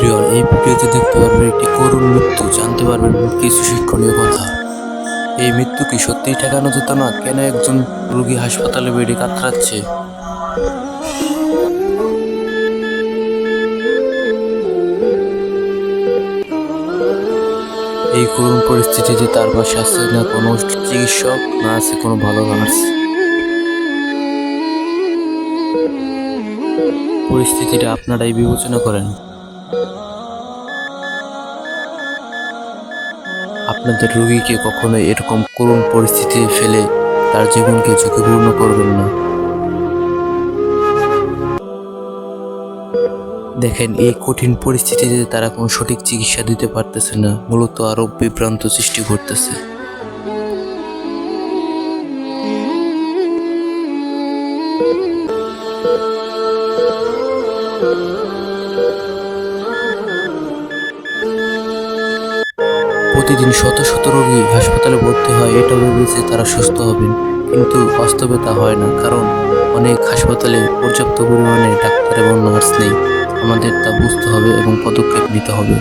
Everyone, এই ভিডিওতে দেখতে পারবেন একটি করুণ মৃত্যু, জানতে পারবেন কিছু শিক্ষণীয় কথা। এই মৃত্যু কি সত্যিই ঠেকানো যেত না? কেন একজন রোগী হাসপাতালে বেডে কাতরাচ্ছে? এই করুণ পরিস্থিতিতে তার পাশে আছে না কোনো চিকিৎসক, না আছে কোনো ভালো নার্স। পরিস্থিতিটা আপনারাই বিবেচনা করেন। আপনাদের রোগীকে কখনো এরকম করুণ পরিস্থিতিতে ফেলে তার জীবনকে ঝুঁকিপূর্ণ করবেন না। দেখেন, এই কঠিন পরিস্থিতিতে তারা কোনো সঠিক চিকিৎসা দিতে পারতেছে না, মূলত আরো বিভ্রান্ত সৃষ্টি করতেছে। প্রতিদিন শত শত রোগী হাসপাতালে ভর্তি হয় এটা ভেবে যে তারা সুস্থ হবেন, কিন্তু বাস্তবে তা হয় না, কারণ অনেক হাসপাতালে পর্যাপ্ত পরিমাণে ডাক্তার এবং নার্স নেই। আমাদের তা বুঝতে হবে এবং পদক্ষেপ নিতে হবে।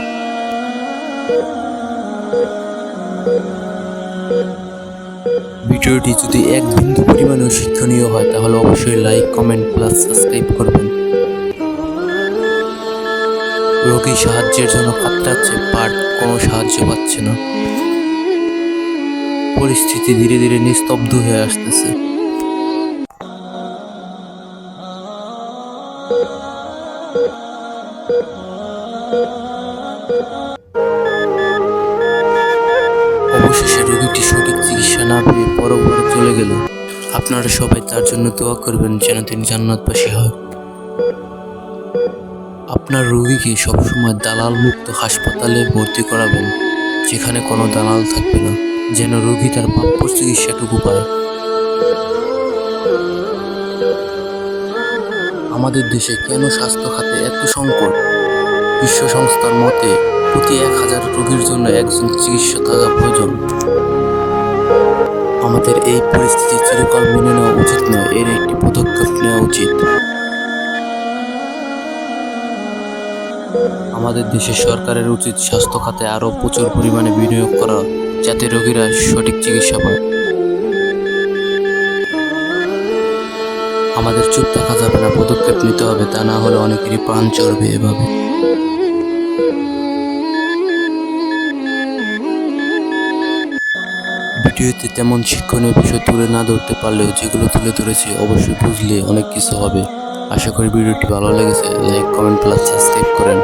ভিডিওটি যদি এক বিন্দু পরিমাণেও শিক্ষণীয় হয় তাহলে অবশ্যই লাইক, কমেন্ট প্লাস সাবস্ক্রাইব করবেন। রোগী সাহায্যের জন্য কাতরাচ্ছে, বাট কোনো সাহায্য পাচ্ছে না। পরিস্থিতি ধীরে ধীরে নিস্তব্ধ হয়ে আসতেছে। অবশেষে রোগীটি সঠিক চিকিৎসা না পেয়ে পরপরে চলে গেল। আপনারা সবাই তার জন্য দোয়া করবেন যেন তিনি জান্নাতবাসী হয়। আপনার রোগীকে সবসময় দালাল মুক্ত হাসপাতালে ভর্তি করাবেন, যেখানে কোনো দালাল থাকবে না, যেন রোগী তার প্রাপ্য চিকিৎসাটুকু পায়। আমাদের দেশে কেন স্বাস্থ্য খাতে এত সংকট? বিশ্ব সংস্থার মতে প্রতি 1000 রোগীর জন্য একজন চিকিৎসক থাকা প্রয়োজন। আমাদের এই পরিস্থিতি চিরকাল মেনে নেওয়া উচিত নয়, এর একটি পদক্ষেপ নেওয়া উচিত। আমাদের দেশের সরকারের উচিত স্বাস্থ্য খাতে আরও প্রচুর পরিমাণে বিনিয়োগ করা, যাতে রোগীরা সঠিক চিকিৎসা পায়। আমাদের চুপ থাকা যাবে না, পদক্ষেপ নিতে হবে, তা না হলে অনেকেরই প্রাণ চড়বে এভাবে। ভিডিওতে তেমন শিক্ষণীয় বিষয় তুলে না ধরতে পারলেও যেগুলো তুলে ধরেছি অবশ্যই বুঝলে অনেক কিছু হবে। আশা করি ভিডিওটি ভালো লেগেছে। লাইক, কমেন্ট প্লাস সাবস্ক্রাইব করেন।